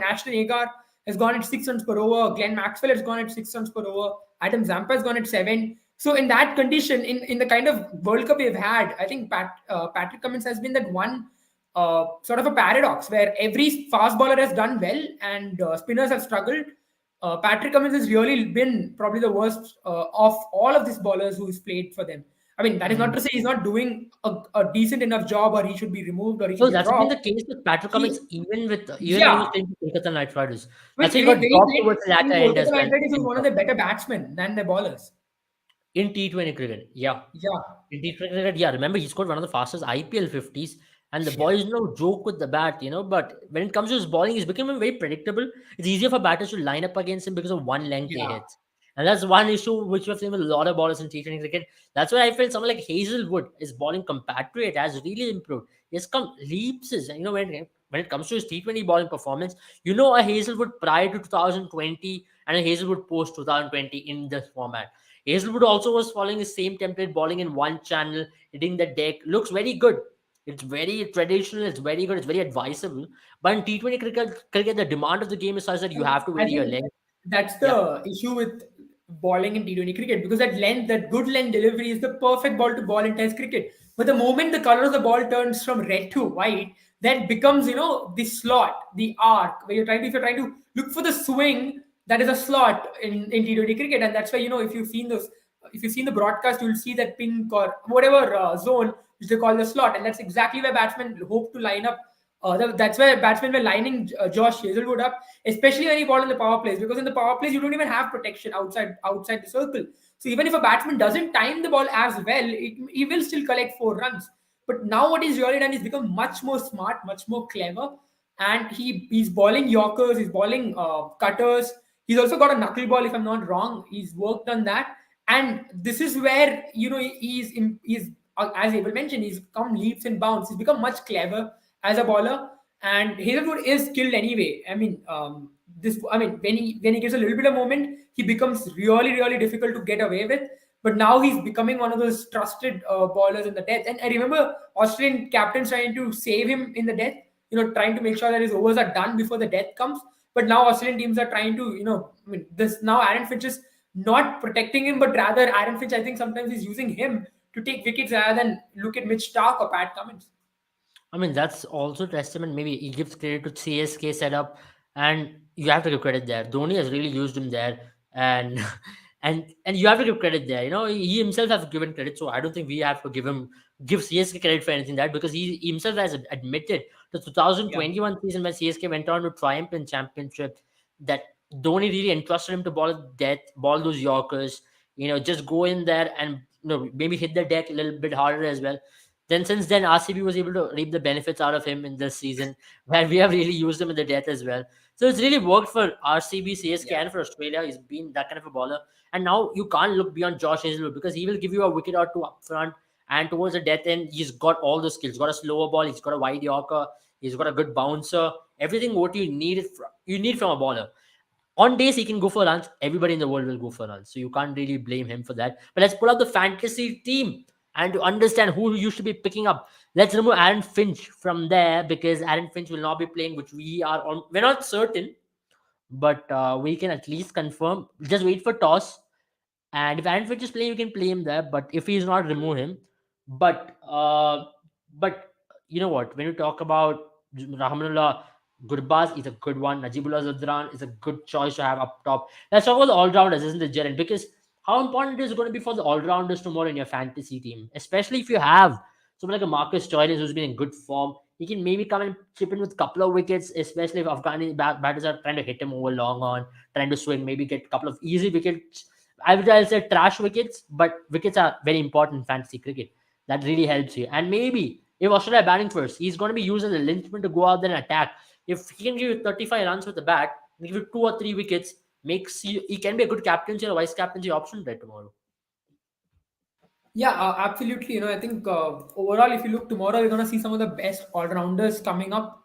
Ashton Agar has gone at 6 runs per over. Glenn Maxwell has gone at 6 runs per over. Adam Zampa has gone at 7. So in that condition, in the kind of World Cup we've had, I think Patrick Cummins has been that one sort of a paradox where every fast bowler has done well and spinners have struggled. Patrick Cummins has really been probably the worst of all of these bowlers who's played for them. I mean, that is not Mm. to say he's not doing a decent enough job or he should be removed or he should Well, be that's been dropped. the case with Patrick Cummins, He, even when he was yeah, playing for Kolkata Knight Riders. when That's why he he got dropped played towards the latter in end as Kolkata well. Knight Riders, he was In, one of the better batsmen than the bowlers. in T20 cricket, yeah. Yeah, In T20 cricket, yeah. Remember, he scored one of the fastest IPL 50s, and the yeah. boy is no joke with the bat, But when it comes to his bowling, he's becoming very predictable. It's easier for batters to line up against him because of one length he Yeah. hits. And that's one issue which we've seen with a lot of bowlers in T20 cricket. That's why I feel someone like Hazelwood, his bowling compatriot, has really improved. He's come leaps. When it comes to his T20 bowling performance, a Hazelwood prior to 2020 and a Hazelwood post 2020 in this format. Hazelwood also was following the same template, bowling in one channel, hitting the deck. Looks very good. It's very traditional. It's very good. It's very advisable. But in T20 cricket, the demand of the game is such that you And have to I vary your think length. that's Yeah. the issue with bowling in T20 cricket because that length, that good length delivery is the perfect ball to ball in Test cricket. But the moment the color of the ball turns from red to white, that becomes the slot, the arc where if you're trying to look for the swing, that is a slot in T20 cricket, and that's why if you've seen the broadcast, you'll see that pink or whatever zone which they call the slot, and that's exactly where batsmen hope to line up. That's where batsmen were lining Josh Hazelwood up, especially when he bowled in the power plays, because in the power plays you don't even have protection outside the circle. So even if a batsman doesn't time the ball as well, he will still collect 4 runs. But now what he's really done is become much more smart, much more clever, and he's bowling yorkers, he's bowling cutters. He's also got a knuckleball, if I'm not wrong. He's worked on that, and this is where he's as Abel mentioned, he's come leaps and bounds. He's become much clever as a bowler, and Hazelwood is skilled anyway. I mean, when he gets a little bit of moment, he becomes really really difficult to get away with. But now he's becoming one of those trusted bowlers in the death. And I remember Australian captains trying to save him in the death. Trying to make sure that his overs are done before the death comes. But now Australian teams are trying to, this now Aaron Finch is not protecting him, but rather Aaron Finch, I think sometimes he's using him to take wickets rather than look at Mitch Stark or Pat Cummins. I mean, that's also testament. Maybe he gives credit to CSK setup, and you have to give credit there. Dhoni has really used him there, and and you have to give credit there. He himself has given credit, so I don't think we have to give CSK credit for anything that because he himself has admitted the Yeah. 2021 season when CSK went on to triumph in championship that Dhoni really entrusted him to ball those Yorkers. Just go in there and maybe hit the deck a little bit harder as well. Then since then, RCB was able to reap the benefits out of him in this season, where we have really used him in the death as well. So it's really worked for RCB, CSK, Yeah. and for Australia. He's been that kind of a bowler. And now you can't look beyond Josh Hazelwood because he will give you a wicket or two up front. And towards the death end, he's got all the skills. He's got a slower ball. He's got a wide Yorker. He's got a good bouncer. Everything what you need from a bowler. On days he can go for runs, everybody in the world will go for runs. So you can't really blame him for that. But let's pull up the fantasy team and to understand who you should be picking up. Let's remove Aaron Finch from there because Aaron Finch will not be playing, which we're not certain, but we can at least confirm. Just wait for toss. And if Aaron Finch is playing, you can play him there. But if he's not, remove him. But but you know what? When you talk about Rahmanullah Gurbaz is a good one. Najibullah Zadran is a good choice to have up top. Let's talk about the all-rounders, isn't it, Jaren? Because how important it is going to be for the all-rounders tomorrow in your fantasy team, especially if you have someone like a Marcus Stoinis who's been in good form. He can maybe come and chip in with a couple of wickets, especially if Afghani batters are trying to hit him over long on, trying to swing, maybe get a couple of easy wickets. I'll say trash wickets, but wickets are very important in fantasy cricket. That really helps you. And maybe if Australia are batting first, he's going to be used as a linchpin to go out there and attack. If he can give you 35 runs with the bat, give you 2 or 3 wickets, he can be a good captaincy or vice captaincy option there tomorrow. Yeah, absolutely. I think overall, if you look tomorrow, we're going to see some of the best all rounders coming up.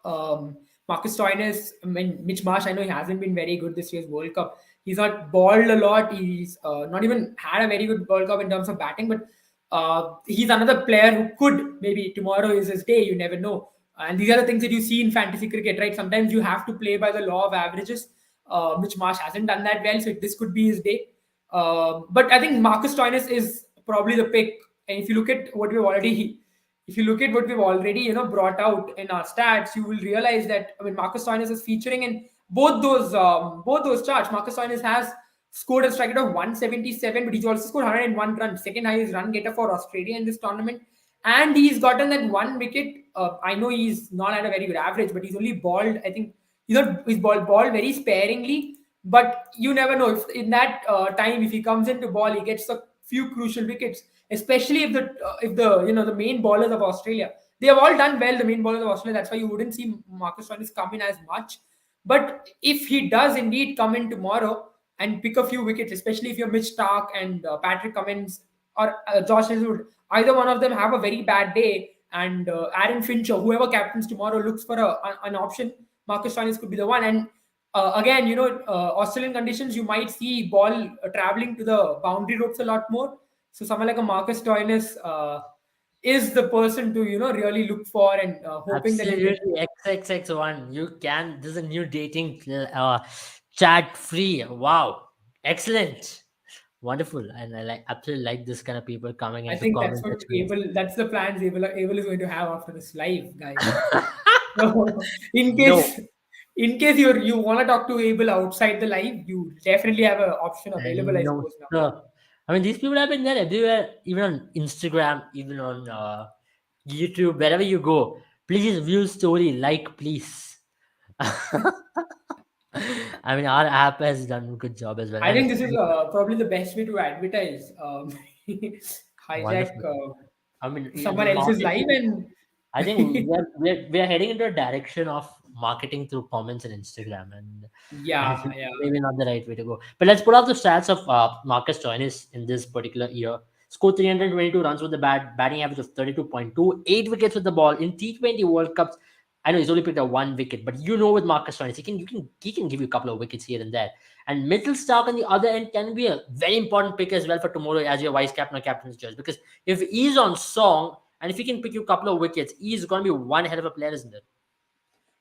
Marcus Stoinis, I mean, Mitch Marsh, I know he hasn't been very good this year's World Cup. He's not balled a lot. He's not even had a very good World Cup in terms of batting, but he's another player who could maybe tomorrow is his day. You never know. And these are the things that you see in fantasy cricket, right? Sometimes you have to play by the law of averages. Mitch Marsh hasn't done that well, so this could be his day. But I think Marcus Stoinis is probably the pick. And if you look at what we've already brought out in our stats, you will realize that Marcus Stoinis is featuring in both those charts. Marcus Stoinis has scored a strike rate of 177, but he's also scored 101 runs, second highest run getter for Australia in this tournament. And he's gotten that one wicket. I know he's not at a very good average, but he's only balled. I think he's balled very sparingly. But you never know if in that time, if he comes into ball, he gets a few crucial wickets. Especially if the main bowlers of Australia, they have all done well. The main bowlers of Australia. That's why you wouldn't see Marcus Stoinis come in as much. But if he does indeed come in tomorrow and pick a few wickets, especially if you're Mitch Stark and Patrick Cummins or Josh Hazlewood, either one of them have a very bad day, and Aaron Finch or whoever captains tomorrow looks for an option, Marcus Stoinis could be the one. And again, Australian conditions, you might see ball traveling to the boundary ropes a lot more. So someone like a Marcus Stoinis is the person to really look for, and hoping that he'll get. Absolutely, XXX1. You can. This is a new dating chat free. Wow, excellent, wonderful, and I absolutely like this kind of people coming I into think that's comment what sections. That's the plans Abel is going to have after this live, guys. So in No, case in case you want to talk to Abel outside the live, you definitely have an option available, I no, suppose now. sir. I mean, these people have been there everywhere, even on Instagram, even on YouTube, wherever you go. Please view story, like, please. I mean, our app has done a good job as well, I and think this is probably the best way to advertise. Hijack wonderful. I mean, yeah, the someone else's live marketing. and I think we're heading into a direction of marketing through comments and Instagram, and I yeah, think yeah. maybe not the right way to go. But let's put out the stats of Marcus Stoinis in this particular year. Scored 322 runs with the batting average of 32.2, 8 wickets with the ball in T20 World Cups. I know he's only picked up 1 wicket, but with Marcus Stoinis, he can give you a couple of wickets here and there. And Mitchell Stark on the other end can be a very important pick as well for tomorrow as your vice captain or captain's choice, because if he's on song and if he can pick you a couple of wickets, he's going to be one hell of a player, isn't it?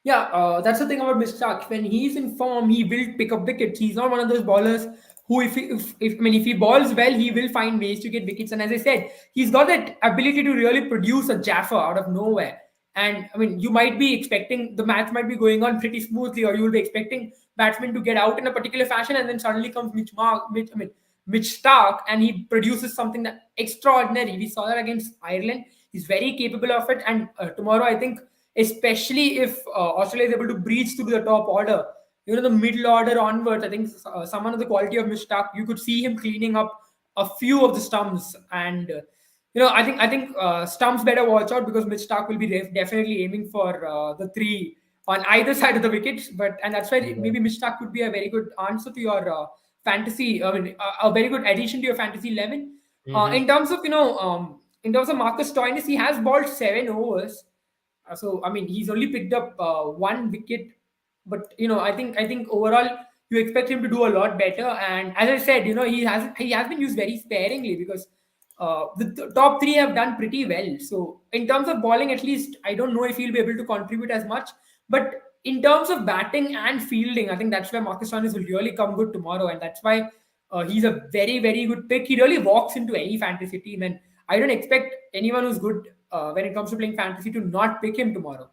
Yeah, that's the thing about Mr. Stark. When he's in form, he will pick up wickets. He's not one of those bowlers who, if he balls well, he will find ways to get wickets. And as I said, he's got that ability to really produce a Jaffa out of nowhere. And you might be expecting the match might be going on pretty smoothly, or you will be expecting batsmen to get out in a particular fashion, and then suddenly comes Mitch Stark, and he produces something that extraordinary. We saw that against Ireland. He's very capable of it, and tomorrow I think, especially if Australia is able to breach through the top order, the middle order onwards, I think someone of the quality of Mishtak, you could see him cleaning up a few of the stumps. And I think stumps better watch out, because Mishtak will be definitely aiming for the three on either side of the wickets. And that's why Yeah. maybe Mishtak could be a very good answer to your fantasy. A very good addition to your fantasy 11. Mm-hmm. In terms of Marcus Stoinis, he has balled 7 overs. So he's only picked up 1 wicket, but I think overall you expect him to do a lot better. And as I said, he has been used very sparingly, because the top three have done pretty well. So in terms of bowling, at least I don't know if he'll be able to contribute as much. But in terms of batting and fielding, I think that's where Marcus Stoinis will really come good tomorrow, and that's why he's a very very good pick. He really walks into any fantasy team, and I don't expect anyone who's good when it comes to playing fantasy to not pick him tomorrow.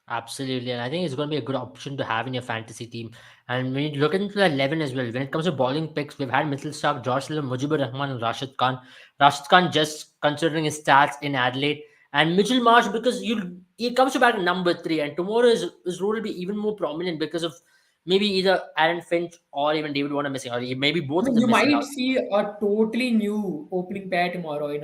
Absolutely, and I think it's going to be a good option to have in your fantasy team. And when you look into the 11 as well, when it comes to bowling picks, we've had Mitchell Stark, Josh Little, Mujibur Rahman, and Rashid Khan. Rashid Khan just considering his stats in Adelaide, and Mitchell Marsh because he comes to bat at number 3, and tomorrow his role will be even more prominent because of maybe either Aaron Finch or even David Warner missing, or maybe both of them You missing might out. see a totally new opening pair tomorrow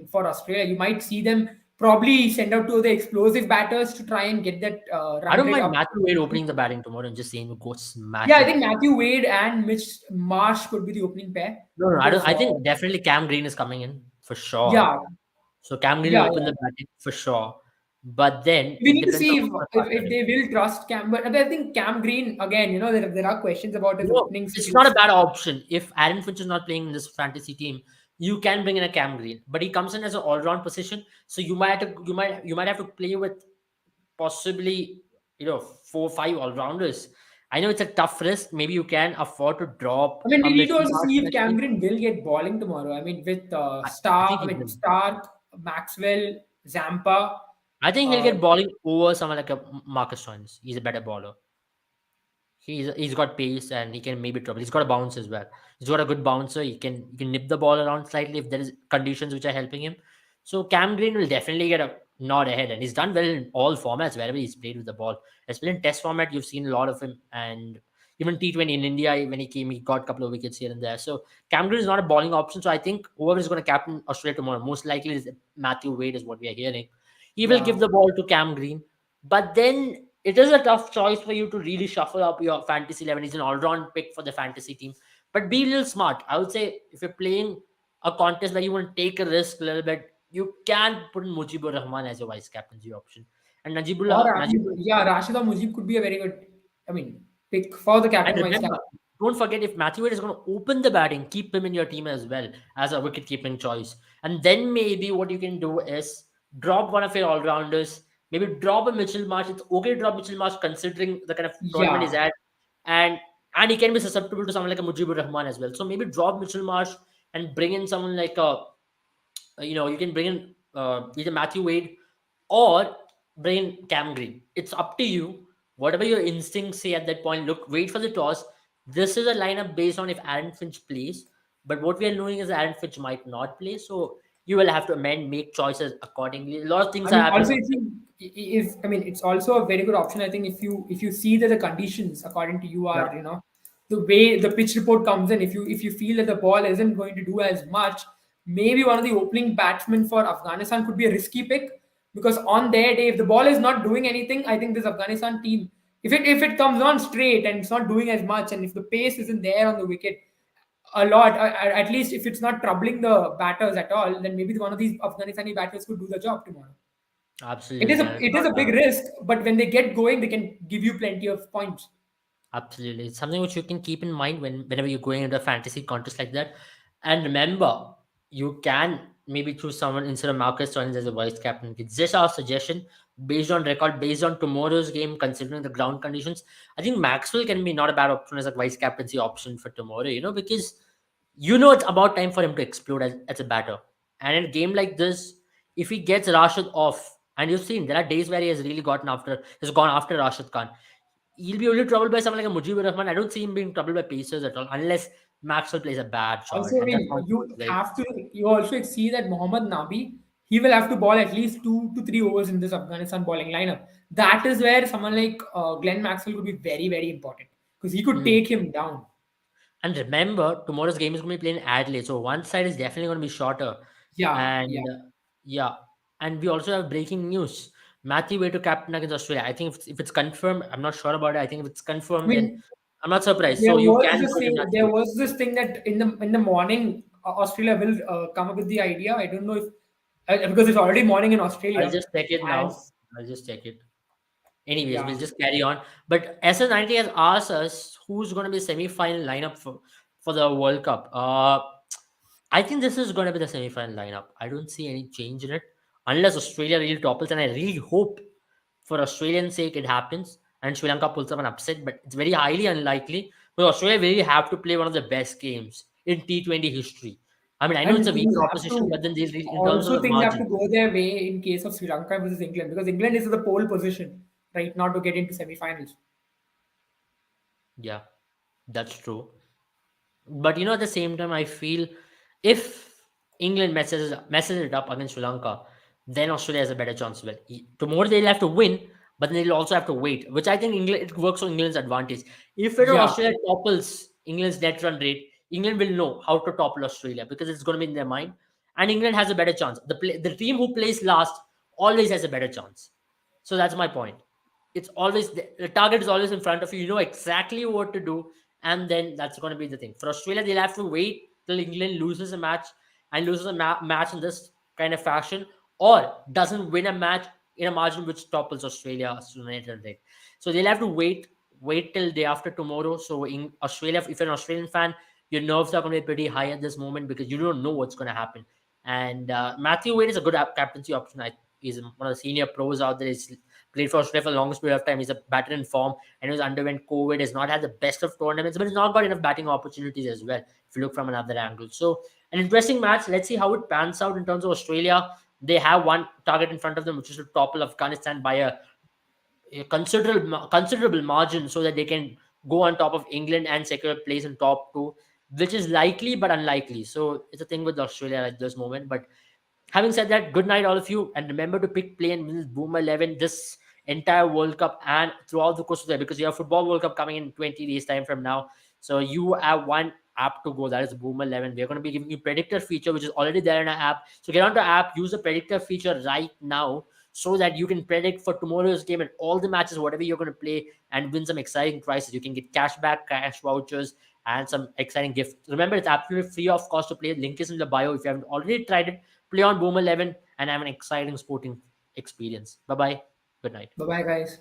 for Australia. You might see them probably send out two of the explosive batters to try and get that I run don't rate mind up. Matthew Wade opening the batting tomorrow and just saying go Yeah, smash I it. think Matthew Wade and Mitch Marsh could be the opening pair, No, no, I don't. because I think definitely Cam Green is coming in for sure. yeah, So Cam Green will yeah, open yeah. the batting for sure. But then We it need to depends see on if, who's going to if, start if batting. they will trust Cam. But I think Cam Green, again, there are questions about his No, opening it's not a skills. bad option. If Aaron Finch is not playing in this fantasy team, you can bring in a Cam Green, but he comes in as an all-round position. So you might have to play with possibly 4 or 5 all-rounders. I know it's a tough risk. Maybe you can afford to I drop mean, a we need to Mitchell also Marsh see if initially. Cam Green will get bowling tomorrow. I mean, with I think he will. Stark, Maxwell, Zampa. I think he'll Uh, get bowling over someone like a Marcus Stoinis. He's a better bowler. He's got pace and he can maybe trouble. He's got a bounce as well. He's got a good bouncer. He can nip the ball around slightly if there is conditions which are helping him. So Cam Green will definitely get a nod ahead, and he's done well in all formats wherever he's played with the ball. Especially in Test format, you've seen a lot of him, and even T20 in India when he came, he got a couple of wickets here and there. So Cam Green is not a bowling option. So I think whoever is going to captain Australia tomorrow, most likely is Matthew Wade, is what we are hearing. He will yeah. give the ball to Cam Green, but then it is a tough choice for you to really shuffle up your fantasy 11. He's an all-round pick for the fantasy team, but be a little smart. I would say if you're playing a contest where you want to take a risk a little bit, you can put in Mujibur Rahman as your vice captaincy option. And Najibullah, Yeah, Rashida Mujib could be a very good, I mean, pick for the and captain vice remember, captain. don't forget if Matthew Wade is going to open the batting, keep him in your team as well as a wicket keeping choice. And then maybe what you can do is drop one of your all rounders, maybe drop a Mitchell Marsh. It's okay to drop Mitchell Marsh considering the kind of tournament he's Yeah. at, and and he can be susceptible to someone like a Mujibur Rahman as well. So maybe drop Mitchell Marsh and bring in someone like a you can bring in either Matthew Wade or bring in Cam Green. It's up to you. Whatever your instincts say at that point, look, wait for the toss. This is a lineup based on if Aaron Finch plays, but what we are knowing is Aaron Finch might not play, so you will have to amend, make choices accordingly. A lot of things I are mean, happening. also if you if I mean, it's also a very good option. I think if you see that the conditions according to you Yeah, are the way the pitch report comes in, if you feel that the ball isn't going to do as much, maybe one of the opening batsmen for Afghanistan could be a risky pick because on their day, if the ball is not doing anything, I think this Afghanistan team, if it comes on straight and it's not doing as much, and if the pace isn't there on the wicket a lot, at least if it's not troubling the batters at all, then maybe one of these Afghanistani batters could do the job tomorrow. It is absolutely. a And it is a big risk, but when they get going, they can give you plenty of points. absolutely. It's something which you can keep in mind whenever you're going into a fantasy contest like that. And remember, you can maybe choose someone instead of Marcus Stoinis as a vice captain. It's just our suggestion based on record, based on tomorrow's game, considering the ground conditions. I think Maxwell can be not a bad option as a vice captaincy option for tomorrow, because it's about time for him to explode as a batter. And in a game like this, if he gets Rashid off, and you've seen there are days where has gone after Rashid Khan, he'll be only troubled by someone like a Mujibur Rahman. I don't see him being troubled by pacers at all, unless Maxwell plays a bad shot, Also, I and that's mean, not very. you also see that Mohammad Nabi, he will have to bowl at least 2 to 3 overs in this Afghanistan bowling lineup. That is where someone like Glenn Maxwell could be very, very important because he could Mm. take him down. And remember, tomorrow's game is going to be played in Adelaide, so one side is definitely going to be shorter. Yeah, yeah. And yeah, and we also have breaking news: Matthew Way to captain against Australia. I think if it's confirmed, I'm not sure about it. I think if it's I confirmed, then mean, I'm not surprised. So you can put in there Matthew Way. was this thing that in the morning Australia will come up with the idea. I don't know if because it's already morning in I'll Australia. just check it now. As I'll just check it. Anyways, yeah, we'll just carry on. But SN90 has asked us who's going to be semi-final lineup for the World Cup. I think this is going to be the semi-final lineup. I don't see any change in it unless Australia really topples, and I really hope for Australian sake it happens and Sri Lanka pulls up an upset. But it's very highly unlikely because Australia really have to play one of the best games in T20 history. I mean, I know it's and a weaker things have opposition, to but then in terms of also the things have to margin, go their way in case of Sri Lanka versus England because England is in the pole position right now to get into semi-finals. yeah, that's true. But at the same time, I feel if England messes it up against Sri Lanka, then Australia has a better chance. Well, tomorrow they'll have to win, but then they'll also have to wait, which I think England it works on England's advantage. If ever Yeah, Australia topples England's net run rate, England will know how to topple Australia because it's going to be in their mind, and England has a better chance. The team who plays last always has a better chance. So that's my point. It's always the target is always in front of you. You know exactly what to do, and then that's going to be the thing. For Australia, they'll have to wait till England loses a match and loses a match in this kind of fashion, or doesn't win a match in a margin which topples Australia United rate. So they'll have to wait till day after tomorrow. So in Australia, if you're an Australian fan, your nerves are going to be pretty high at this moment because you don't know what's going to happen. And Matthew Wade is a good captaincy option. He's one of the senior pros out there. He's played for Australia for the longest period of time. He's a batter in form, and he's underwent COVID. Has not had the best of tournaments, but he's not got enough batting opportunities as well. If you look from another angle, so an interesting match. Let's see how it pans out in terms of Australia. They have one target in front of them, which is to topple Afghanistan by a considerable margin, so that they can go on top of England and secure a place in top two, which is likely but unlikely. So it's a thing with Australia at this moment. But having said that, good night, all of you, and remember to pick, play, and win Boom 11 this entire World Cup and throughout the course of the year, because you have Football World Cup coming in 20 days' time from now. So you have one app to go, that is Boom 11. We're going to be giving you predictor feature, which is already there in our app. So get onto the app, use the predictor feature right now, so that you can predict for tomorrow's game and all the matches, whatever you're going to play, and win some exciting prizes. You can get cash back, cash vouchers, and some exciting gifts. Remember, it's absolutely free of cost to play. Link is in the bio. If you haven't already tried it, play on Boom 11 and have an exciting sporting experience. Bye bye. Good night. Bye bye, guys.